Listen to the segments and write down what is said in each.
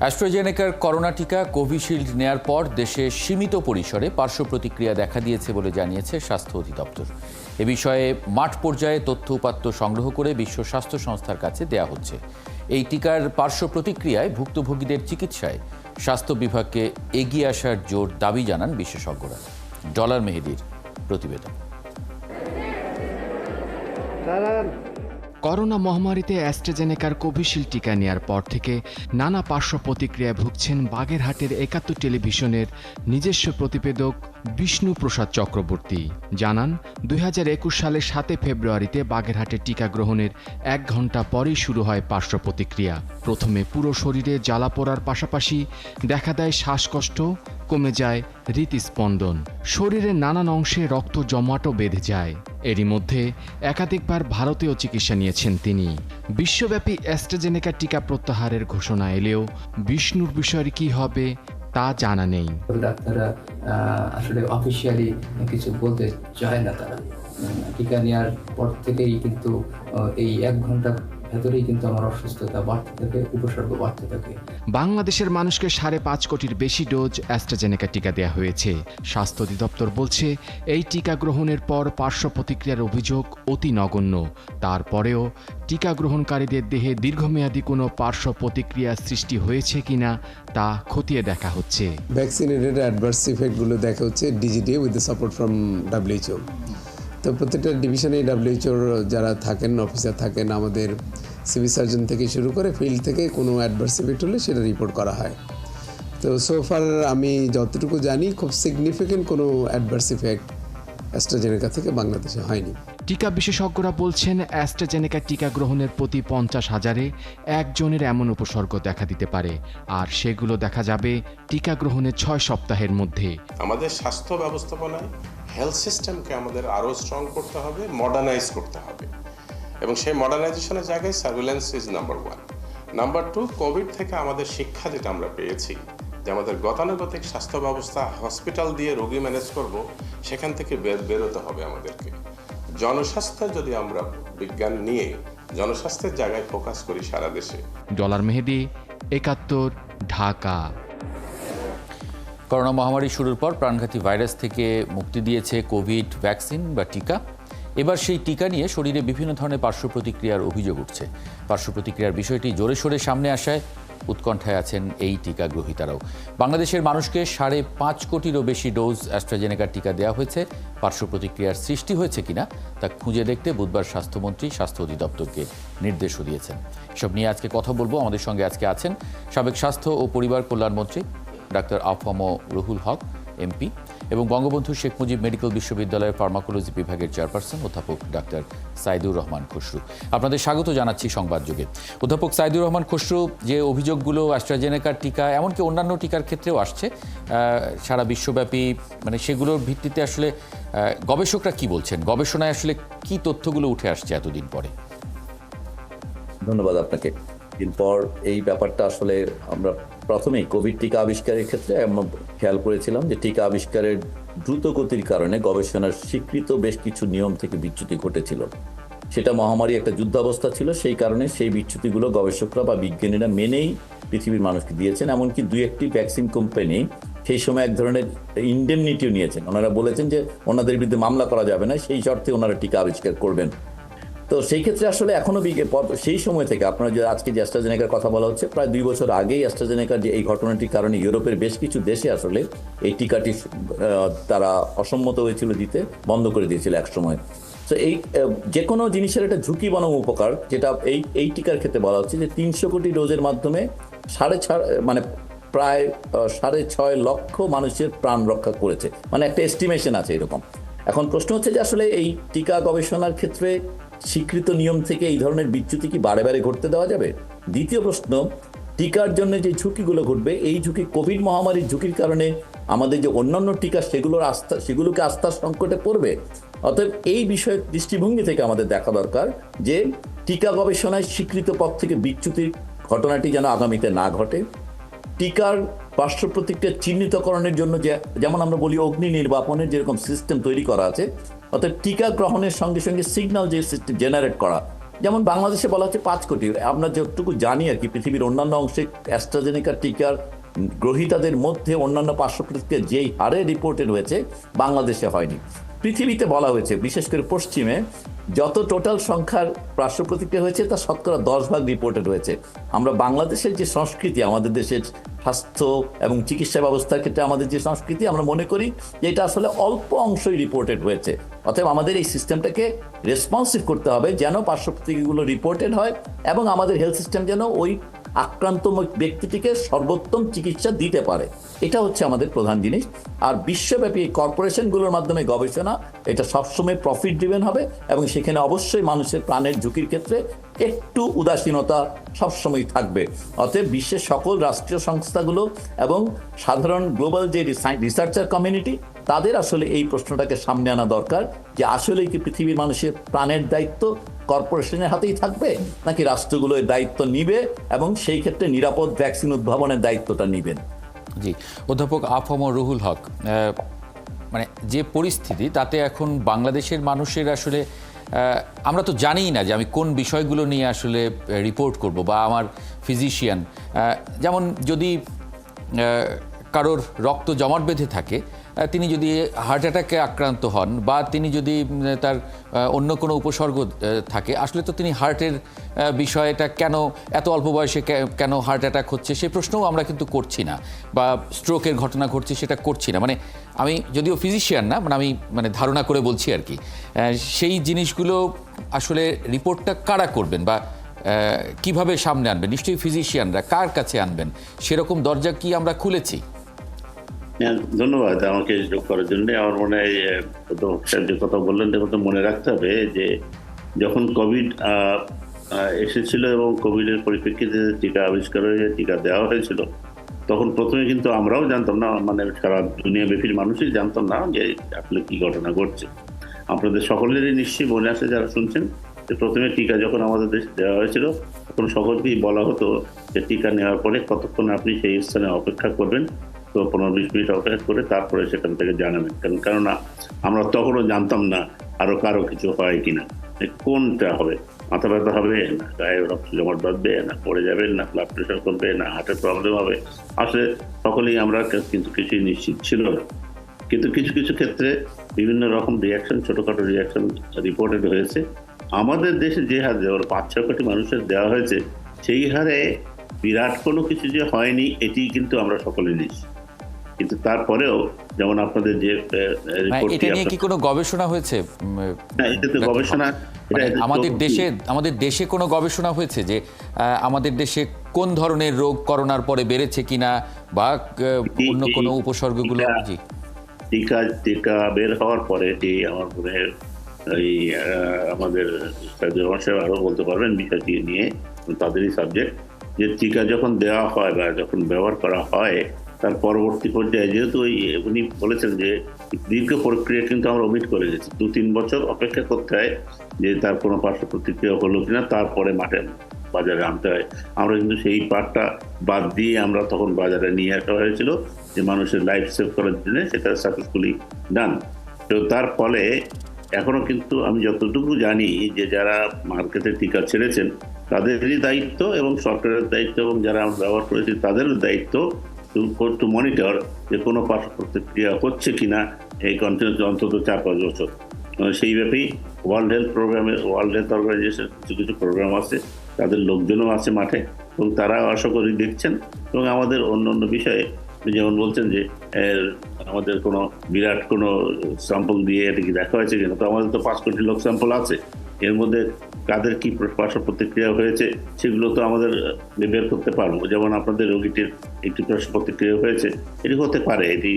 অ্যাস্ট্রাজেনেকার corona টিকা Covishield নেয়ার পর দেশে সীমিত পরিসরে পার্শ্ব প্রতিক্রিয়া দেখা দিয়েছে বলে জানিয়েছে স্বাস্থ্য অধিদপ্তর। এ বিষয়ে মাঠ পর্যায়ে তথ্য উপাত্ত সংগ্রহ করে বিশ্ব স্বাস্থ্য সংস্থার কাছে দেয়া হচ্ছে। এই টিকার পার্শ্ব প্রতিক্রিয়ায় ভুক্তভোগীদের চিকিৎসায় স্বাস্থ্য বিভাগকে এগিয়ে আসার জোর দাবি জানান বিশেষজ্ঞরা। ডলার মেহেদির প্রতিবেদন। করোনা মহামারীতে অ্যাস্ট্রাজেনেকার কোভিশিল্ড টিকা নেয়ার পর থেকে নানা পার্শ্ব প্রতিক্রিয়ায় ভুগছেন বাগেরহাটের ৭১ টেলিভিশনের নিজস্ব প্রতিবেদক বিষ্ণু প্রসাদ চক্রবর্তী। জানান, ২০২১ সালের ৭ ফেব্রুয়ারিতে বাগেরহাটে টিকা গ্রহণের ১ ঘণ্টা পরেই শুরু হয় পার্শ্ব প্রতিক্রিয়া। প্রথমে পুরো শরীরে জ্বালা পোড়ার পাশাপাশি দেখা দেয় শ্বাসকষ্ট, কমে যায় হৃৎস্পন্দন, শরীরের নানান অংশে রক্ত জমাটও বেঁধে যায়। এরই মধ্যে একাধিকবার ভারতেও চিকিৎসা নিয়েছেন তিনি। বিশ্বব্যাপী অ্যাস্ট্রাজেনেকা টিকা প্রত্যাহারের ঘোষণা এলেও বিষ্ণুর বিষয়ে কি হবে তা জানা নেই। ডাক্তাররা আসলে অফিসিয়ালি কিছু বলতে চায় না। তারা টিকা নেওয়ার পর থেকেই কিন্তু এই ১ ঘন্টার ভেতরেই কিন্তু আমার অসুস্থতা বাড়তে থাকে, উপসর্গ বাড়তে থাকে। বাংলাদেশের মানুষকে ৫.৫ কোটির বেশি ডোজ অ্যাস্ট্রাজেনেকা টিকা দেওয়া হয়েছে। স্বাস্থ্য অধিদপ্তর বলছে, এই টিকা গ্রহণের পর পার্শ্ব প্রতিক্রিয়ার অভিযোগ অতি নগণ্য। তারপরেও টিকা গ্রহণকারীদের দেহে দীর্ঘমেয়াদী কোনো পার্শ্ব প্রতিক্রিয়া সৃষ্টি হয়েছে কিনা তা খতিয়ে দেখা হচ্ছে। ভ্যাকসিনেটেড অ্যাডভার্স ইফেক্টগুলো দেখা হচ্ছে DGD with the support from WHO। তো প্রত্যেকটা ডিভিশনে WHOর যারা থাকেন, অফিসার থাকেন, আমাদের সিভিল সার্জন থেকে শুরু করে ফিল্ড থেকে কোনো অ্যাডভার্স ইফেক্ট হলে সেটা রিপোর্ট করা হয়। তো সোফার আমি যতটুকু জানি খুব সিগনিফিকেন্ট কোনো অ্যাডভার্স ইফেক্ট অ্যাস্ট্রাজেনেকা থেকে বাংলাদেশে হয়নি। টিকা বিশেষজ্ঞরা বলছেন, অ্যাস্ট্রাজেনেকা টিকা গ্রহণের প্রতি ৫০,০০০-এ একজনের এমন উপসর্গ দেখা দিতে পারে, আর সেগুলো দেখা যাবে টিকা গ্রহণের ৬ সপ্তাহের মধ্যে। আমাদের স্বাস্থ্য ব্যবস্থাপনায় হেলথ সিস্টেমকে আমাদের আরও স্ট্রং করতে হবে, মডার্নাইজ করতে হবে, এবং সেই মডার্নাইজেশনের জায়গায় surveillance is number 1। Number 2, Covid থেকে আমাদের শিক্ষা যেটা আমরা পেয়েছি যে আমাদের গতানুগতিক স্বাস্থ্য ব্যবস্থা, হসপিটাল দিয়ে রোগী ম্যানেজ করব, সেখান থেকে বেরোতে হবে আমাদেরকে। জনস্বাস্থ্য যদি আমরা বিজ্ঞান নিয়ে জনস্বাস্থ্যের জায়গায় ফোকাস করি সারা দেশে। ডলার মেহেদি, ৭১, ঢাকা। করোনা মহামারী শুরুর পর প্রাণঘাতী ভাইরাস থেকে মুক্তি দিয়েছে কোভিড ভ্যাকসিন বা টিকা। এবার সেই টিকা নিয়ে শরীরে বিভিন্ন ধরনের পার্শ্ব প্রতিক্রিয়ার অভিযোগ উঠছে। পার্শ্ব প্রতিক্রিয়ার বিষয়টি জোরে সোরে সামনে আসায় উৎকণ্ঠায় আছেন এই টিকা গ্রহীতারাও। বাংলাদেশের মানুষকে ৫.৫ কোটিরও বেশি ডোজ অ্যাস্ট্রাজেনেকার টিকা দেওয়া হয়েছে। পার্শ্ব প্রতিক্রিয়ার সৃষ্টি হয়েছে কিনা তা খুঁজে দেখতে বুধবার স্বাস্থ্যমন্ত্রী স্বাস্থ্য অধিদপ্তরকে নির্দেশও দিয়েছেন। এসব নিয়ে আজকে কথা বলবো। আমাদের সঙ্গে আজকে আছেন সাবেক স্বাস্থ্য ও পরিবার কল্যাণমন্ত্রী ডাক্তার আফম রুহুল হক MP এবং বঙ্গবন্ধু শেখ মুজিব মেডিকেল বিশ্ববিদ্যালয়ের ফার্মাকোলজি বিভাগের চেয়ারপারসন অধ্যাপক ডাক্তার সাইদুর রহমান খসরু। আপনাদের স্বাগত জানাচ্ছি সংবাদ যুগে। অধ্যাপক সাইদুর রহমান খসরু, যে অভিযোগগুলো অ্যাস্ট্রাজেনেকার টিকা এমনকি অন্যান্য টিকার ক্ষেত্রেও আসছে সারা বিশ্বব্যাপী, মানে সেগুলোর ভিত্তিতে আসলে গবেষকরা কি বলছেন? গবেষণায় আসলে কি তথ্যগুলো উঠে আসছে এতদিন পরে? ধন্যবাদ আপনাকে। এরপর এই ব্যাপারটা আসলে আমরা প্রথমেই কোভিড টিকা আবিষ্কারের ক্ষেত্রে আমরা খেয়াল করেছিলাম যে টিকা আবিষ্কারের দ্রুত গতির কারণে গবেষণার স্বীকৃত বেশ কিছু নিয়ম থেকে বিচ্যুতি ঘটেছিল। সেটা মহামারী একটা যুদ্ধাবস্থা ছিল, সেই কারণে সেই বিচ্যুতিগুলো গবেষকরা বা বিজ্ঞানীরা মেনেই পৃথিবীর মানুষকে দিয়েছেন। এমনকি ২-১টি ভ্যাকসিন কোম্পানি সেই সময় এক ধরনের ইন্ডেমনিটিও নিয়েছেন। ওনারা বলেছেন যে ওনাদের বিরুদ্ধে মামলা করা যাবে না, সেই শর্তে ওনারা টিকা আবিষ্কার করবেন। তো সেই ক্ষেত্রে আসলে এখনো সেই সময় থেকে আপনারা যে আজকে যে অ্যাস্ট্রাজেনেকার কথা বলা হচ্ছে, প্রায় ২ বছর আগেই অ্যাস্ট্রাজেনেকার যে এই ঘটনাটির কারণে ইউরোপের বেশ কিছু দেশে আসলে এই টিকাটি তারা অসম্মত হয়েছিল দিতে, বন্ধ করে দিয়েছিল এক সময়। তো এই যে কোনো জিনিসের একটা ঝুঁকি বনাম উপকার, যেটা এই টিকার ক্ষেত্রে বলা হচ্ছে যে ৩০০ কোটি ডোজের মাধ্যমে প্রায় ৬.৫ লক্ষ মানুষের প্রাণ রক্ষা করেছে, মানে একটা এস্টিমেশন আছে এরকম। এখন প্রশ্ন হচ্ছে যে আসলে এই টিকা গবেষণার ক্ষেত্রে স্বীকৃত নিয়ম থেকে এই ধরনের বিচ্যুতি কি বারে বারে ঘটতে দেওয়া যাবে? দ্বিতীয় প্রশ্ন, টিকার জন্য যে ঝুঁকিগুলো ঘটবে, এই ঝুঁকি কোভিড মহামারীর ঝুঁকির কারণে আমাদের যে অন্যান্য টিকা সেগুলোকে আস্থার সংকটে পড়বে। অতএব এই বিষয়ের দৃষ্টিভঙ্গি থেকে আমাদের দেখা দরকার যে টিকা গবেষণায় স্বীকৃত পথ থেকে বিচ্যুতির ঘটনাটি যেন আগামীতে না ঘটে। টিকার পার্শ্ব প্রতিক্রিয়া চিহ্নিতকরণের জন্য যেমন আমরা বলি অগ্নি নির্বাপনের যেরকম সিস্টেম তৈরি করা আছে, অর্থাৎ টিকা গ্রহণের সঙ্গে সঙ্গে সিগন্যাল যে সিস্টেম জেনারেট করা, যেমন বাংলাদেশে বলা হচ্ছে 5 কোটি। আমরা যতটুকু জানি আর কি, পৃথিবীর অন্যান্য অংশে অ্যাস্ট্রাজেনেকা টিকার গ্রহীতাদের মধ্যে অন্যান্য পার্শ্ব প্রতিক্রিয়া যেই হারে রিপোর্টেড হয়েছে বাংলাদেশে হয়নি। পৃথিবীতে বলা হয়েছে, বিশেষ করে পশ্চিমে যত টোটাল সংখ্যার পার্শ্ব প্রতিক্রিয়া হয়েছে তার শতকরা 10% রিপোর্টেড হয়েছে। আমরা বাংলাদেশের যে সংস্কৃতি, আমাদের দেশের স্বাস্থ্য এবং চিকিৎসা ব্যবস্থার ক্ষেত্রে আমাদের যে সংস্কৃতি, আমরা মনে করি যে এটা আসলে অল্প অংশই রিপোর্টেড হয়েছে। অতএব আমাদের এই সিস্টেমটাকে রেসপন্সিভ করতে হবে যেন পার্শ্ব প্রতিক্রিয়াগুলো রিপোর্টেড হয় এবং আমাদের হেলথ সিস্টেম যেন ওই আক্রান্ত ব্যক্তিটিকে সর্বোত্তম চিকিৎসা দিতে পারে। এটা হচ্ছে আমাদের প্রধান জিনিস। আর বিশ্বব্যাপী এই কর্পোরেশনগুলোর মাধ্যমে গবেষণা, এটা সবসময় প্রফিট ড্রিভেন হবে এবং সেখানে অবশ্যই মানুষের প্রাণের ঝুঁকির ক্ষেত্রে একটু উদাসীনতা সবসময় থাকবে। অতএব বিশ্বের সকল রাষ্ট্রীয় সংস্থাগুলো এবং সাধারণ গ্লোবাল যে রিসার্চার কমিউনিটি, তাদের আসলে এই প্রশ্নটাকে সামনে আনা দরকার যে আসলে কি পৃথিবীর মানুষের প্রাণের দায়িত্ব কর্পোরেশনের হাতেই থাকবে, নাকি রাষ্ট্রগুলো এর দায়িত্ব নিবে এবং সেই ক্ষেত্রে নিরাপদ ভ্যাকসিন উদ্ভাবনের দায়িত্বটা নিবেন। জি, অধ্যাপক আফম রুহুল হক, মানে যে পরিস্থিতি তাতে এখন বাংলাদেশের মানুষের আসলে আমরা তো জানিই না যে আমি কোন বিষয়গুলো নিয়ে আসলে রিপোর্ট করব, বা আমার ফিজিশিয়ান যেমন যদি কারোর রক্ত জমাট বেঁধে থাকে, তিনি যদি হার্ট অ্যাটাকে আক্রান্ত হন বা তিনি যদি তার অন্য কোনো উপসর্গ থাকে, আসলে তো তিনি হার্টের বিষয়টা কেন এত অল্প বয়সে কেন হার্ট অ্যাটাক হচ্ছে সে প্রশ্নও আমরা কিন্তু করছি না, বা স্ট্রোকের ঘটনা ঘটছে সেটা করছি না। মানে আমি যদিও ফিজিশিয়ান না, মানে আমি ধারণা করে বলছি আর কি, সেই জিনিসগুলো আসলে রিপোর্টটা কারা করবেন বা কিভাবে সামনে আনবেন? নিশ্চয়ই ফিজিশিয়ানরা, কার কাছে আনবেন সেরকম দরজা কি আমরা খুলেছি? ধন্যবাদ আমাকে যোগ করার জন্য। আমার মনে হয় যে কথা বললেন তো মনে রাখতে হবে যে যখন কোভিড এসেছিল এবং কোভিডের পরিপ্রেক্ষিতে টিকা আবিষ্কার হয়ে টিকা দেওয়া হয়েছিল, তখন প্রথমে কিন্তু আমরাও জানতাম না, মানে সারা দুনিয়াব্যাপী মানুষই জানতাম না যে আসলে কি ঘটনা ঘটছে। আপনাদের সকলেরই নিশ্চয়ই মনে আছে যারা শুনছেন, যে প্রথমে টিকা যখন আমাদের দেশে দেওয়া হয়েছিল তখন সকলকেই বলা হতো যে টিকা নেওয়ার পরে কতক্ষণ আপনি সেই স্থানে অপেক্ষা করবেন, তো 15-20 মিনিট অপেক্ষা করে তারপরে সেখান থেকে জানাবেন। কেননা আমরা তখনও জানতাম না আরো কারো কিছু হয় কিনা, কোনটা হবে, মাথা ব্যথা হবে না গায়ে রক্ত জমাট বাঁধবে না পড়ে যাবে না ব্লাড প্রেশার কমবে না হার্টের প্রবলেম হবে, আসলে সকলেই আমরা কিন্তু কিছুই নিশ্চিত ছিল না। কিন্তু কিছু কিছু ক্ষেত্রে বিভিন্ন রকম রিয়াকশন, ছোটখাটো রিয়াকশন রিপোর্টেড হয়েছে। আমাদের দেশে যে হারে 5-6 কোটি মানুষের দেওয়া হয়েছে, সেই হারে বিরাট কোনো কিছু যে হয়নি এটি কিন্তু আমরা সকলে নিচ্ছি। কিন্তু তারপরেও যেমন আপনাদের যে এটা নিয়ে কি কোনো গবেষণা হয়েছে? এটা তো গবেষণা, আমাদের দেশে কোনো গবেষণা হয়েছে যে আমাদের দেশে কোন ধরনের রোগ করোনার পরে বেড়েছে কিনা, বা অন্য কোনো উপসর্গগুলো? জি, টিকা বের হওয়ার পরে আমার মনে হয় আমাদের আরো বলতে পারবেন বিষয়টি নিয়ে, তাদেরই সাবজেক্ট, যে টিকা যখন দেওয়া হয় বা যখন ব্যবহার করা হয় তার পরবর্তী পর্যায়ে, যেহেতু উনি বলেছেন যে দীর্ঘ প্রক্রিয়া কিন্তু আমরা ওমিট করে গেছি, 2-3 বছর অপেক্ষা করতে হয় যে তার কোনো পার্শ্ব প্রতিক্রিয়া হলো কিনা, তারপরে মাঠে বাজারে আনতে হয়। আমরা কিন্তু সেই পার্টটা বাদ দিয়ে আমরা তখন বাজারে নিয়ে আসা হয়েছিল যে মানুষের লাইফ সেভ করার জন্য, সেটা সাকসেসফুলি ডান। তো তার ফলে এখনো কিন্তু আমি যতটুকু জানি যে যারা মার্কেটে টিকা ছেড়েছেন তাদেরই দায়িত্ব এবং সরকারের দায়িত্ব এবং যারা আমরা ব্যবহার করেছি তাদেরও দায়িত্ব টু মনিটর যে কোনো পার্শ্ব প্রতিক্রিয়া হচ্ছে কিনা এই কন্টিনিউ অন্তত 4-5 বছর। সেই ব্যাপারেই ওয়ার্ল্ড হেলথ অর্গানাইজেশন কিছু প্রোগ্রাম আছে, তাদের লোকজনও আছে মাঠে এবং তারা আশা করি দেখছেন। এবং আমাদের অন্য অন্য বিষয়ে যেমন বলছেন যে আমাদের কোনো বিরাট কোনো স্যাম্পল দিয়ে এটা কি দেখা হয়েছে কিনা, তো আমাদের তো 5 কোটি লোক স্যাম্পল আছে, এর মধ্যে কাদের কি পার্শ্ব প্রতিক্রিয়া হয়েছে সেগুলো তো আমাদের বের করতে পারবো। যেমন আপনাদের রোগীটির একটি পার্শ্ব প্রতিক্রিয়া হয়েছে, এটি হতে পারে, এটি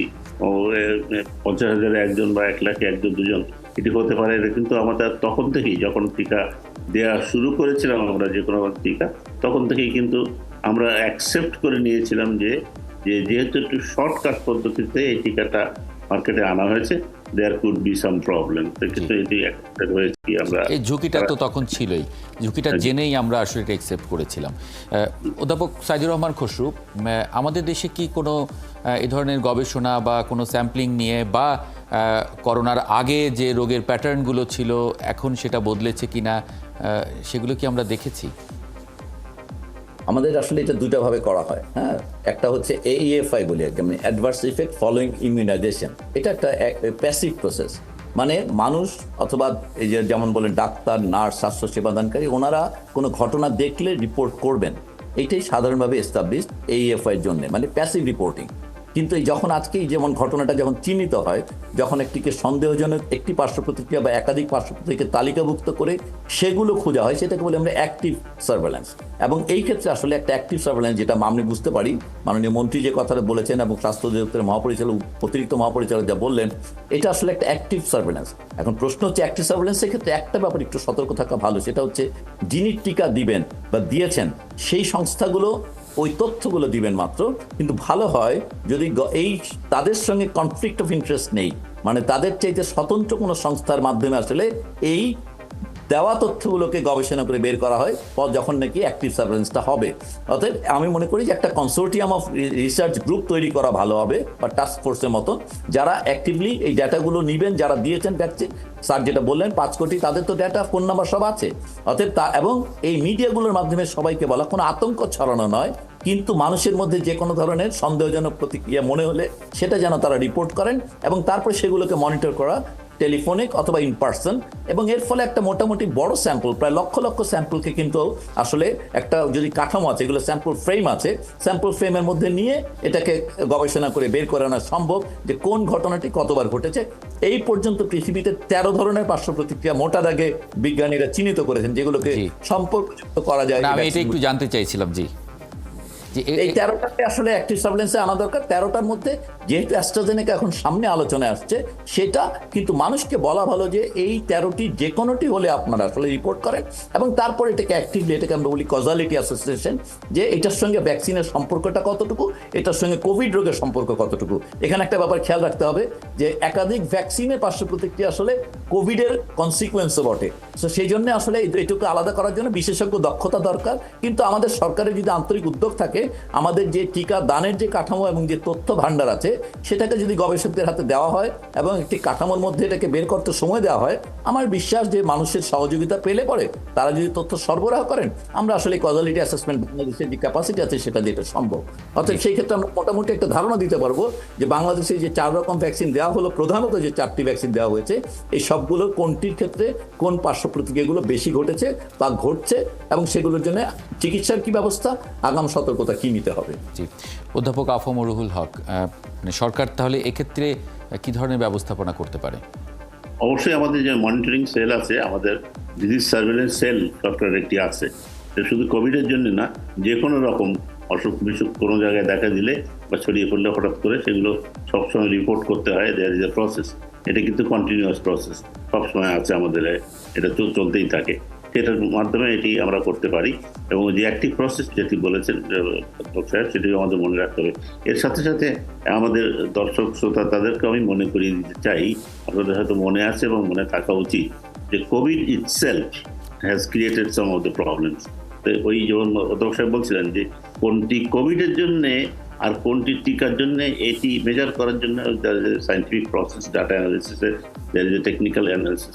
50,000-এ একজন বা 1 লাখে 1-2 এটি হতে পারে। এটা কিন্তু আমাদের তখন থেকেই, যখন টিকা দেওয়া শুরু করেছিলাম আমরা যে কোনো টিকা, তখন থেকেই কিন্তু আমরা অ্যাকসেপ্ট করে নিয়েছিলাম যে যেহেতু একটু শর্টকাট পদ্ধতিতে এই টিকাটা মার্কেটে আনা হয়েছে, there could be some problem. কিন্তু এটি হয়েছে, আমরা এই ঝুঁকিটা তো তখন ছিলই, ঝুঁকিটা জেনেই আমরা আসলে এটা অ্যাকসেপ্ট করেছিলাম। অধ্যাপক সাইদুর রহমান খসরু, আমাদের দেশে কি কোনো এই ধরনের গবেষণা বা কোনো স্যাম্পলিং নিয়ে, বা করোনার আগে যে রোগের প্যাটার্নগুলো ছিল এখন সেটা বদলেছে কিনা, সেগুলো কি আমরা দেখেছি? আমাদের আসলে এটা দুটো ভাবে করা হয়। হ্যাঁ, একটা হচ্ছে AEFI বলি, মানে অ্যাডভার্স ইফেক্ট ফলোইং ইমিউনাইজেশন। এটা একটা প্যাসিভ প্রসেস, মানে মানুষ অথবা এই যে যেমন বলেন ডাক্তার, নার্স, স্বাস্থ্য সেবাদানকারী, ওনারা কোনো ঘটনা দেখলে রিপোর্ট করবেন। এইটাই সাধারণভাবে এস্টাবলিশড AEFI এর জন্য, মানে প্যাসিভ রিপোর্টিং। কিন্তু এই যখন আজকে যেমন ঘটনাটা যখন চিহ্নিত হয়, যখন একটিকে সন্দেহজনক একটি পার্শ্ব প্রতিক্রিয়া বা একাধিক পার্শ্ব প্রতিক্রিয়া তালিকাভুক্ত করে সেগুলো খোঁজা হয়, সেটাকে বলে আমরা অ্যাক্টিভ সার্ভেলেন্স। এবং এই ক্ষেত্রে আসলে একটা অ্যাক্টিভ সার্ভেলেন্স, যেটা আমি বুঝতে পারি মাননীয় মন্ত্রী যে কথাটা বলেছেন এবং স্বাস্থ্য অধিদপ্তরের মহাপরিচালক, অতিরিক্ত মহাপরিচালক যা বললেন, এটা আসলে একটা অ্যাক্টিভ সার্ভেলেন্স। এখন প্রশ্ন হচ্ছে অ্যাক্টিভ সার্ভেলেন্সের ক্ষেত্রে একটা ব্যাপার একটু সতর্ক থাকা ভালো, সেটা হচ্ছে যিনি টিকা দিবেন বা দিয়েছেন সেই সংস্থাগুলো ওই তথ্যগুলো দিবেন মাত্র। কিন্তু ভালো হয় যদি এই তাদের সঙ্গে কনফ্লিক্ট অফ ইন্টারেস্ট নেই, মানে তাদের চাইতে স্বতন্ত্র কোনো সংস্থার মাধ্যমে আসলে এই দেওয়া তথ্যগুলোকে গবেষণা করে বের করা হয় যখন নাকি অ্যাক্টিভ সার্ভেলেন্সটা হবে। অতএব আমি মনে করি যে একটা কনসোর্টিয়াম অফ রিসার্চ গ্রুপ তৈরি করা ভালো হবে, বা টাস্ক ফোর্সের মতন, যারা অ্যাক্টিভলি এই ডাটাগুলো নেবেন, যারা দিয়েছেন ভ্যাকসিন। স্যার যেটা বললেন 5 কোটি, তাদের তো ডাটা, ফোন নাম্বার সব আছে। অতএব এবং এই মিডিয়াগুলোর মাধ্যমে সবাইকে বলা, কোনো আতঙ্ক ছড়ানো নয়, কিন্তু মানুষের মধ্যে যে কোনো ধরনের সন্দেহজনক প্রতিক্রিয়া মনে হলে সেটা যেন তারা রিপোর্ট করেন, এবং তারপরে সেগুলোকে মনিটর করা টেলিফোনিক অথবা ইন পার্সন। এবং এর ফলে একটা মোটামুটি বড় স্যাম্পল, প্রায় লক্ষ লক্ষ স্যাম্পলকে কিন্তু আসলে একটা যদি কাঠামো আছে, এগুলো স্যাম্পল ফ্রেম আছে, স্যাম্পল ফ্রেমের মধ্যে নিয়ে এটাকে গবেষণা করে বের করে আনা সম্ভব যে কোন ঘটনাটি কতবার ঘটেছে। এই পর্যন্ত পৃথিবীতে 13 ধরনের পার্শ্ব প্রতিক্রিয়া মোটা দাগে বিজ্ঞানীরা চিহ্নিত করেছেন, যেগুলোকে সম্পর্কযুক্ত করা যায়। আমি এটা একটু জানতে চাইছিলাম। জি, এই 13টাকে আসলে অ্যাক্টিভ সার্ভেলেন্সে আনা দরকার। 13টার মধ্যে যেহেতু অ্যাস্ট্রাজেনেকা এখন সামনে আলোচনায় আসছে, সেটা কিন্তু মানুষকে বলা ভালো যে এই 13টি যে কোনোটি হলে আপনারা আসলে রিপোর্ট করেন, এবং তারপর এটাকে অ্যাক্টিভলি, এটাকে আমরা বলি কজালিটি অ্যাসোসিয়েশন, যে এটার সঙ্গে ভ্যাকসিনের সম্পর্কটা কতটুকু, এটার সঙ্গে কোভিড রোগের সম্পর্ক কতটুকু। এখানে একটা ব্যাপার খেয়াল রাখতে হবে যে একাধিক ভ্যাকসিনের পার্শ্ব প্রতিক্রিয়া আসলে কোভিডের কনসিকুয়েন্সও বটে। তো সেই জন্য আসলে এটুকু আলাদা করার জন্য বিশেষজ্ঞ দক্ষতা দরকার। কিন্তু আমাদের সরকারের যদি আন্তরিক উদ্যোগ থাকে, আমাদের যে টিকা দানের যে কাঠামো এবং যে তথ্য ভান্ডার আছে, সেটাকে যদি গবেষকদের হাতে দেওয়া হয় এবং একটি কাঠামোর মধ্যে এটাকে বের করতে সময় দেওয়া হয়, আমার বিশ্বাস যে মানুষের সহযোগিতা পেলে পরে তারা যদি তথ্য সরবরাহ করেন, আমরা আসলে কজালিটি অ্যাসেসমেন্ট বাংলাদেশের যে ক্যাপাসিটি আছে সেটা দিয়ে এটা সম্ভব। অর্থাৎ সেই ক্ষেত্রে আমরা মোটামুটি একটা ধারণা দিতে পারবো যে বাংলাদেশে যে 4 রকম ভ্যাকসিন দেওয়া হলো, প্রধানত যে 4টি ভ্যাকসিন দেওয়া হয়েছে, এই সবগুলোর কোনটির ক্ষেত্রে কোন পার্শ্ব প্রতিক্রিয়াগুলো বেশি ঘটেছে বা ঘটছে, এবং সেগুলোর জন্য চিকিৎসার কি ব্যবস্থা, আগাম সতর্কতা কি নিতে হবে। জি, অধ্যাপক আফম রুহুল হক, মানে সরকার তাহলে এক্ষেত্রে কি ধরনের ব্যবস্থাপনা করতে পারে? অবশ্যই আমাদের যে মনিটরিং সেল আছে, আমাদের ডিজিজ সার্ভেলেন্স সেল সরকারের একটি আছে। শুধু কোভিডের জন্য না, যে কোনো রকম অসুখ বিসুখ কোনো জায়গায় দেখা দিলে বা ছড়িয়ে পড়লে হঠাৎ করে সেগুলো সবসময় রিপোর্ট করতে হয়। There is a process. এটা কিন্তু কন্টিনিউয়াস প্রসেস, সবসময় আছে আমাদের, এটা চলতেই থাকে। সেটার মাধ্যমে এটি আমরা করতে পারি। এবং যে অ্যাক্টিভ প্রসেস যেটি বলেছেন সাহেব, সেটিও আমাদের মনে রাখতে হবে। এর সাথে সাথে আমাদের দর্শক শ্রোতা তাদেরকে আমি মনে করিয়ে দিতে চাই, আপনাদের হয়তো মনে আছে এবং মনে থাকা উচিত, যে Covid itself has created some of the problems. ওই যেমন অধ্যাপক সাহেব বলছিলেন যে কোনটি কোভিডের জন্যে আর কোনটি টিকার জন্য, এটি মেজার করার জন্য সায়েন্টিফিক প্রসেস, ডাটা অ্যানালিসিসের টেকনিক্যাল অ্যানালিসিস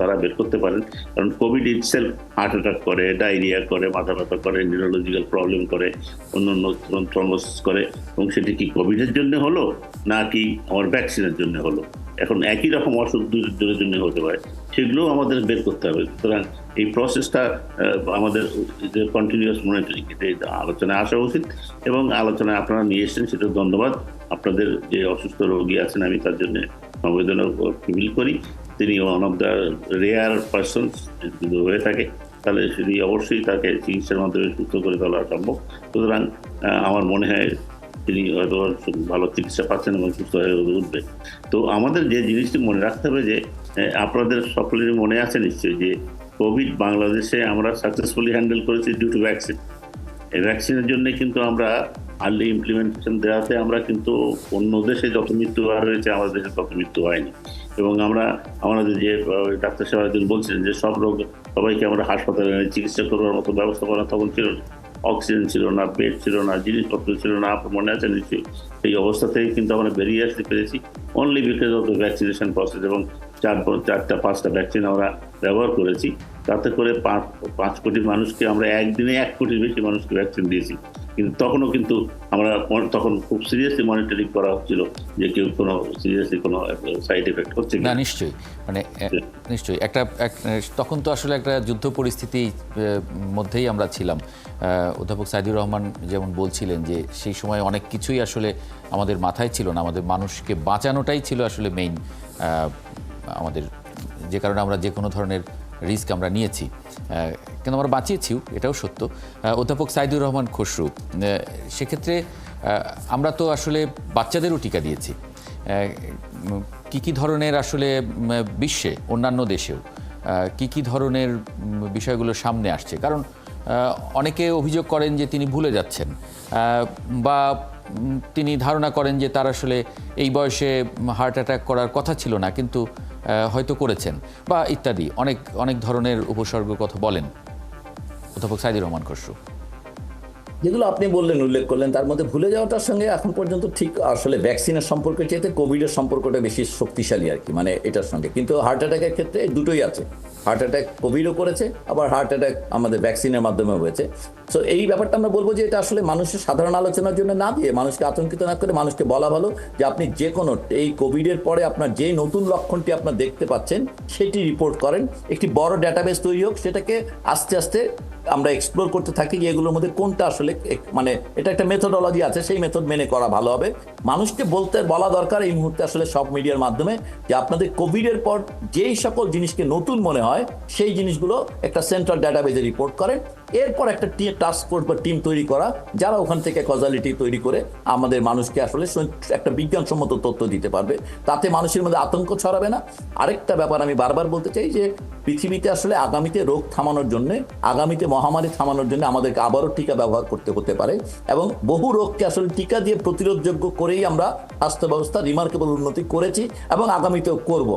তারা বের করতে পারেন। কারণ কোভিড ইটসেলফ হার্ট অ্যাটাক করে, ডায়রিয়া করে, মাথা ব্যথা করে, নিউরোলজিক্যাল প্রবলেম করে, অন্য থ্রম্বোসিস করে, এবং সেটি কি কোভিডের জন্য হলো নাকি আমার ভ্যাকসিনের জন্য হলো। এখন একই রকম অসুখ দুজনের জন্য হতে পারে, সেগুলোও আমাদের বের করতে হবে। সুতরাং এই প্রসেসটা আমাদের কন্টিনিউয়াস মনিটরিং, এটা আলোচনায় আসা উচিত, এবং আলোচনায় আপনারা নিয়ে এসেছেন, সেটা ধন্যবাদ। আপনাদের যে অসুস্থ রোগী আছেন, আমি তার জন্য সমবেদনা ফিল করি। তিনি one of the rare persons, যদি হয়ে থাকে তাহলে সেটি অবশ্যই তাকে চিকিৎসার মাধ্যমে সুস্থ করে তোলা সম্ভব। সুতরাং আমার মনে হয় তিনি হয়তো ভালো চিকিৎসা পাচ্ছেন এবং সুস্থ হয়ে উঠবে। তো আমাদের যে জিনিসটি মনে রাখতে হবে, যে আপনাদের সকলেরই মনে আছে নিশ্চয়ই, যে কোভিড বাংলাদেশে আমরা সাকসেসফুলি হ্যান্ডেল করেছি ডিউ টু ভ্যাকসিন। এই ভ্যাকসিনের জন্য কিন্তু আমরা আর্লি ইমপ্লিমেন্টেশন দেওয়াতে আমরা কিন্তু অন্য দেশে যত মৃত্যু হার হয়েছে, আমাদের দেশে তত মৃত্যু হয়নি। এবং আমাদের যে ডাক্তার সাহেব বলছিলেন যে সব রোগ সবাইকে আমরা হাসপাতালে চিকিৎসা করবার মতো ব্যবস্থাপনা তখন ছিল না, অক্সিজেন ছিল না, বেড ছিল না, জিনিসপত্র ছিল না, আপনার মনে আছে নিশ্চয়ই। এই অবস্থা থেকে কিন্তু আমরা বেরিয়ে আসতে পেরেছি only because of the vaccination process, এবং 4-5টা ভ্যাকসিন আমরা ব্যবহার করেছি। তাতে করে 5 কোটি মানুষকে আমরা একদিনে 1 কোটির বেশি মানুষকে ভ্যাকসিন দিয়েছি। কিন্তু তখনও কিন্তু আমরা তখন খুব সিরিয়াসলি মনিটরিং করা হচ্ছিল যে কেউ কোনো সিরিয়াসলি কোনো সাইড এফেক্ট হচ্ছে না, নিশ্চয়ই নিশ্চয়ই তখন তো আসলে একটা যুদ্ধ পরিস্থিতির মধ্যেই আমরা ছিলাম। অধ্যাপক সাইদুর রহমান যেমন বলছিলেন যে সেই সময় অনেক কিছুই আসলে আমাদের মাথায় ছিল না, আমাদের মানুষকে বাঁচানোটাই ছিল আসলে মেইন আমাদের, যে কারণে আমরা যে কোনো ধরনের রিস্ক আমরা নিয়েছি, কিন্তু আমরা বাঁচিয়েছিও, এটাও সত্য। অধ্যাপক সাইদুর রহমান খসরু, সেক্ষেত্রে আমরা তো আসলে বাচ্চাদেরও টিকা দিয়েছি, কি ধরনের আসলে বিশ্বে অন্যান্য দেশেও কি ধরনের বিষয়গুলো সামনে আসছে? কারণ অনেকে অভিযোগ করেন যে তিনি ভুলে যাচ্ছেন, বা তিনি ধারণা করেন যে তার আসলে এই বয়সে হার্ট অ্যাটাক করার কথা ছিল না, কিন্তু হয়তো করেছেন, বা ইত্যাদি অনেক ধরনের উপসর্গের কথা বলেন। অধ্যাপক সাইদুর রহমান খসরু, যেগুলো আপনি বললেন, উল্লেখ করলেন, তার মধ্যে ভুলে যাওয়াটার সঙ্গে এখন পর্যন্ত ঠিক আসলে ভ্যাকসিনের সম্পর্কের চাইতে কোভিডের সম্পর্কটা বেশি শক্তিশালী আর কি, মানে এটার সঙ্গে। কিন্তু হার্ট অ্যাটাকের ক্ষেত্রে দুটোই আছে, হার্ট অ্যাটাক কোভিডও করেছে, আবার হার্ট অ্যাটাক আমাদের ভ্যাকসিনের মাধ্যমে হয়েছে। সো এই ব্যাপারটা আমরা বলবো যে এটা আসলে মানুষের সাধারণ আলোচনার জন্য না দিয়ে, মানুষকে আতঙ্কিত না করে মানুষকে বলা ভালো যে আপনি যে কোনো এই কোভিডের পরে আপনার যে নতুন লক্ষণটি আপনার দেখতে পাচ্ছেন সেটি রিপোর্ট করেন, একটি বড় ডেটাবেস তৈরি হোক, সেটাকে আস্তে আস্তে আমরা এক্সপ্লোর করতে থাকি যে এগুলোর মধ্যে কোনটা আসলে, মানে এটা একটা মেথোডোলজি আছে, সেই মেথড মেনে করা ভালো হবে। মানুষকে বলা দরকার এই মুহূর্তে আসলে সব মিডিয়ার মাধ্যমে যে আপনাদের কোভিডের পর যেই সকল জিনিসকে নতুন মনে হয় সেই জিনিসগুলো একটা সেন্ট্রাল ডাটাবেজে রিপোর্ট করেন। এরপর একটা টাস্ক ফোর্স বা টিম তৈরি করা, যারা ওখান থেকে কজালিটি তৈরি করে আমাদের মানুষকে আসলে একটা বিজ্ঞানসম্মত তথ্য দিতে পারবে, তাতে মানুষের মধ্যে আতঙ্ক ছড়াবে না। আরেকটা ব্যাপার আমি বারবার বলতে চাই যে পৃথিবীতে আসলে আগামীতে রোগ থামানোর জন্য, আগামীতে মহামারী থামানোর জন্য আমাদেরকে আবারও টিকা ব্যবহার করতে হতে পারে, এবং বহু রোগকে আসলে টিকা দিয়ে প্রতিরোধযোগ্য করেই আমরা স্বাস্থ্য ব্যবস্থা রিমার্কেবল উন্নতি করেছি এবং আগামীতেও করব।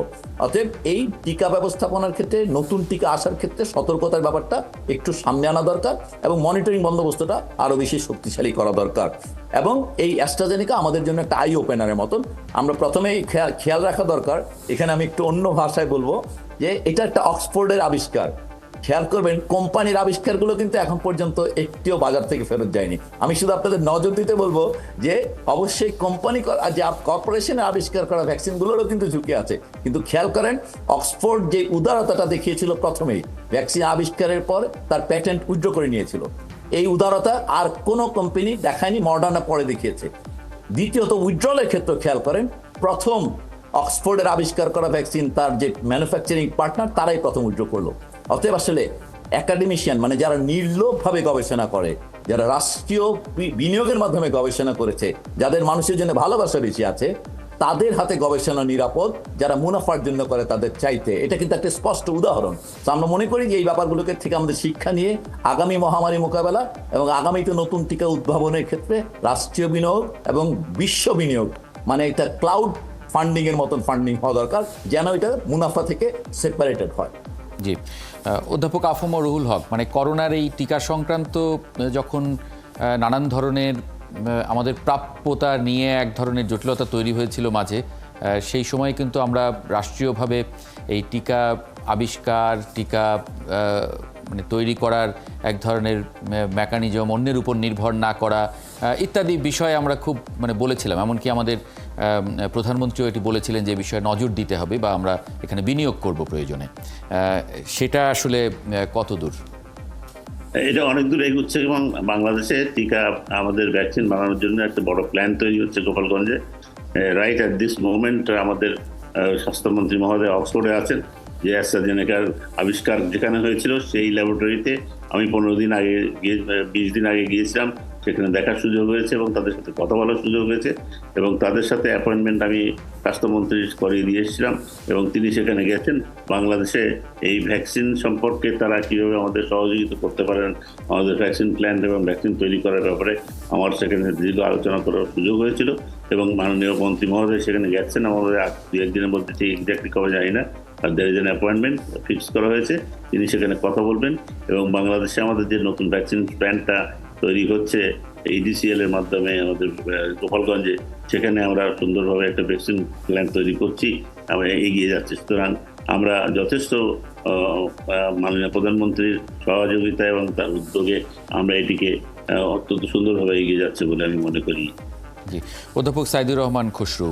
অতএব এই টিকা ব্যবস্থাপনার ক্ষেত্রে, নতুন টিকা আসার ক্ষেত্রে সতর্কতার ব্যাপারটা একটু সামনে আনা দরকার, এবং মনিটরিং বন্দোবস্তটা আরও বেশি শক্তিশালী করা দরকার। এবং এই অ্যাস্ট্রাজেনেকা আমাদের জন্য একটা আই ওপেনারের মতন। আমরা প্রথমেই খেয়াল রাখা দরকার, এখানে আমি একটু অন্য ভাষায় বলবো যে এটা একটা অক্সফোর্ডের আবিষ্কার। খেয়াল করবেন, কোম্পানির আবিষ্কারগুলো কিন্তু এখন পর্যন্ত একটিও বাজার থেকে ফেরত যায়নি। আমি শুধু আপনাদের নজর দিতে বলবো যে অবশ্যই কোম্পানি যে কর্পোরেশনের আবিষ্কার করা ভ্যাকসিনগুলোরও কিন্তু ঝুঁকি আছে, কিন্তু খেয়াল করেন অক্সফোর্ড যে উদারতাটা দেখিয়েছিল প্রথমেই ভ্যাকসিন আবিষ্কারের পর তার প্যাটেন্ট উইথড্র করে নিয়েছিল, এই উদারতা আর কোনো কোম্পানি দেখায়নি, মডার্না পরে দেখিয়েছে। দ্বিতীয়ত উইথড্রলের ক্ষেত্রে খেয়াল করেন, প্রথম অক্সফোর্ডের আবিষ্কার করা ভ্যাকসিন তার যে ম্যানুফ্যাকচারিং পার্টনার তারাই প্রথম উইথড্র করলো। অতএব আসলে একাডেমিশিয়ান, মানে যারা নির্লোভভাবে গবেষণা করে, যারা রাষ্ট্রীয় বিনিয়োগের মাধ্যমে গবেষণা করেছে, যাদের মানুষের জন্য ভালোবাসা বেশি আছে, তাদের হাতে গবেষণা নিরাপদ, যারা মুনাফার জন্য করে তাদের চাইতে। এটা কিন্তু একটা স্পষ্ট উদাহরণ। তো আমরা মনে করি যে এই ব্যাপারগুলোকে থেকে আমাদের শিক্ষা নিয়ে আগামী মহামারী মোকাবেলা এবং আগামীতে নতুন টিকা উদ্ভাবনের ক্ষেত্রে রাষ্ট্রীয় বিনিয়োগ এবং বিশ্ব বিনিয়োগ, মানে একটা ক্লাউড ফান্ডিং এর মতন ফান্ডিং হওয়া দরকার, যেন এটা মুনাফা থেকে সেপারেটেড হয়। জি, অধ্যাপক আফম রুহুল হক, মানে করোনার এই টিকা সংক্রান্ত যখন নানান ধরনের আমাদের প্রাপ্যতা নিয়ে এক ধরনের জটিলতা তৈরি হয়েছিল মাঝে, সেই সময় কিন্তু আমরা রাষ্ট্রীয়ভাবে এই টিকা আবিষ্কার, টিকা মানে তৈরি করার এক ধরনের মেকানিজম, অন্যের উপর নির্ভর না করা ইত্যাদি বিষয়ে আমরা খুব বলেছিলাম। এমনকি আমাদের প্রধানমন্ত্রীও এটি বলেছিলেন যে বিষয়ে নজর দিতে হবে বা আমরা এখানে বিনিয়োগ করব প্রয়োজনে। সেটা আসলে কত দূর? এটা অনেক দূর এগুচ্ছে, এবং বাংলাদেশে টিকা আমাদের ভ্যাকসিন বানানোর জন্য একটা বড় প্ল্যান তৈরি হচ্ছে গোপালগঞ্জে। রাইট অ্যাট দিস মোমেন্ট আমাদের স্বাস্থ্যমন্ত্রী মহোদয় অক্সফোর্ডে আছেন, যে অ্যাস্ট্রাজেনেকার আবিষ্কার যেখানে হয়েছিল সেই ল্যাবরেটরিতে আমি 20 দিন আগে গিয়েছিলাম, সেখানে দেখার সুযোগ হয়েছে এবং তাদের সাথে কথা বলার সুযোগ হয়েছে, এবং তাদের সাথে অ্যাপয়েন্টমেন্ট আমি স্বাস্থ্যমন্ত্রী করিয়ে দিয়ে এসেছিলাম, এবং তিনি সেখানে গেছেন। বাংলাদেশে এই ভ্যাকসিন সম্পর্কে তারা কীভাবে আমাদের সহযোগিতা করতে পারেন, আমাদের ভ্যাকসিন প্ল্যান এবং ভ্যাকসিন তৈরি করার ব্যাপারে আমার সেখানে দীর্ঘ আলোচনা করার সুযোগ হয়েছিল, এবং মাননীয় মন্ত্রী মহোদয় সেখানে গেছেন। আমাদের 2-1 দিনের মধ্যে ঠিক এক্স্যাক্টলি কবে জানি না, আর there is an appointment fix করা হয়েছে, তিনি সেখানে কথা বলবেন। এবং বাংলাদেশে আমাদের যে নতুন ভ্যাকসিন প্ল্যানটা তৈরি হচ্ছে EDCL এর মাধ্যমে আমাদের গোপালগঞ্জে, সেখানে আমরা সুন্দরভাবে একটা ভ্যাকসিন প্ল্যান তৈরি করছি, আমরা এগিয়ে যাচ্ছি। সুতরাং আমরা যথেষ্ট মাননীয় প্রধানমন্ত্রীর সহযোগিতা এবং তার উদ্যোগে আমরা এটিকে অত্যন্ত সুন্দরভাবে এগিয়ে যাচ্ছে বলে আমি মনে করি। জি, অধ্যাপক সাইদুর রহমান খসরু,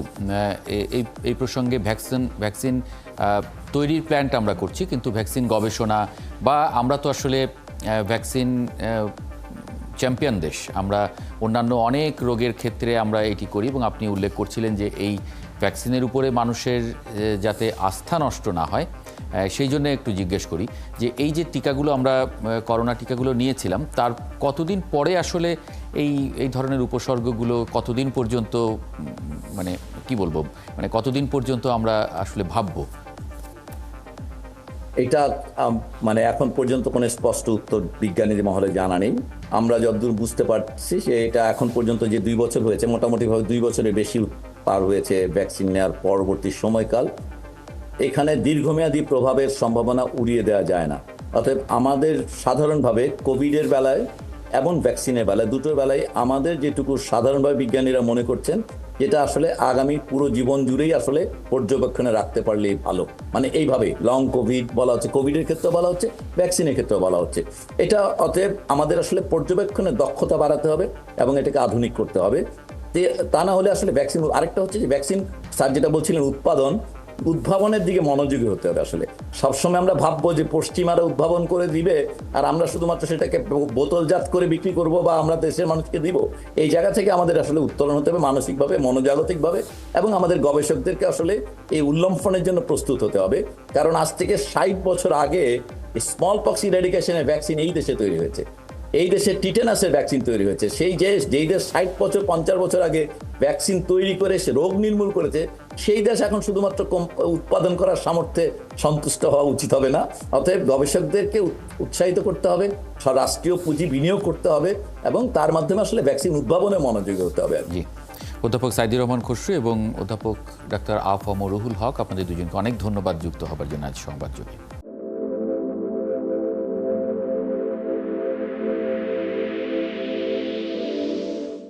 এই প্রসঙ্গে ভ্যাকসিন তৈরির প্ল্যানটা আমরা করছি, কিন্তু ভ্যাকসিন গবেষণা বা আমরা তো আসলে ভ্যাকসিন চ্যাম্পিয়ন দেশ, আমরা অন্যান্য অনেক রোগের ক্ষেত্রে আমরা এটি করি এবং আপনি উল্লেখ করছিলেন যে এই ভ্যাকসিনের উপরে মানুষের যাতে আস্থা নষ্ট না হয় সেই জন্য একটু জিজ্ঞেস করি যে এই যে টিকাগুলো আমরা করোনা টিকাগুলো নিয়েছিলাম তার কতদিন পরে আসলে এই ধরনের উপসর্গগুলো কতদিন পর্যন্ত মানে কি বলবো মানে কতদিন পর্যন্ত আমরা আসলে ভাববো? এটা মানে এখন পর্যন্ত কোনো স্পষ্ট উত্তর বিজ্ঞানীদের মহলে জানা নেই। আমরা যতদূর বুঝতে পারছি যে এটা এখন পর্যন্ত যে 2 বছর হয়েছে, মোটামুটিভাবে 2 বছরের বেশি পার হয়েছে ভ্যাকসিন নেওয়ার পরবর্তী সময়কাল, এখানে দীর্ঘমেয়াদী প্রভাবের সম্ভাবনা উড়িয়ে দেওয়া যায় না। অতএব আমাদের সাধারণভাবে কোভিডের বেলায় এবং ভ্যাকসিনের বেলায়, দুটোর বেলায় আমাদের যেটুকু সাধারণভাবে বিজ্ঞানীরা মনে করছেন যেটা আসলে আগামী পুরো জীবন জুড়েই আসলে পর্যবেক্ষণে রাখতে পারলেই ভালো। মানে এইভাবে লং কোভিড বলা হচ্ছে, কোভিডের ক্ষেত্রে বলা হচ্ছে, ভ্যাকসিনের ক্ষেত্রে বলা হচ্ছে। এটা অতএব আমাদের আসলে পর্যবেক্ষণের দক্ষতা বাড়াতে হবে এবং এটাকে আধুনিক করতে হবে। তা না হলে আসলে ভ্যাকসিন, আরেকটা হচ্ছে যে ভ্যাকসিন স্যার যেটা বলছিলেন উদ্ভাবনের দিকে মনোযোগী হতে হবে। আসলে সবসময় আমরা ভাববো যে পশ্চিমারা উদ্ভাবন করে দিবে আর আমরা শুধুমাত্র সেটাকে বোতলজাত করে বিক্রি করব বা আমরা দেশের মানুষকে দিব, এই জায়গা থেকে আমাদের আসলে উত্তরণ হতে হবে মানসিকভাবে, মনোজাগতিকভাবে, এবং আমাদের গবেষকদেরকে আসলে এই উল্লম্ফনের জন্য প্রস্তুত হতে হবে। কারণ আজ থেকে 60 বছর আগে স্মল পক্স ইরাডিকেশনের ভ্যাকসিন এই দেশে তৈরি হয়েছে, এই দেশে টিটেনাসের ভ্যাকসিন তৈরি হয়েছে। যেই দেশ 60 বছর 50 বছর আগে ভ্যাকসিন তৈরি করে সে রোগ নির্মূল করেছে, সেই দেশ এখন শুধুমাত্র উৎপাদন করার সামর্থ্যে সন্তুষ্ট হওয়া উচিত হবে না। অতএব গবেষকদেরকে উৎসাহিত করতে হবে, রাষ্ট্রীয় পুঁজি বিনিয়োগ করতে হবে এবং তার মাধ্যমে আসলে ভ্যাকসিন উদ্ভাবনে মনোযোগী হতে হবে। জি, অধ্যাপক সাইদুর রহমান খসরু এবং অধ্যাপক ডাক্তার আফম রুহুল হক, আপনাদের দুজনকে অনেক ধন্যবাদ যুক্ত হবার জন্য আজ সংবাদযোগে।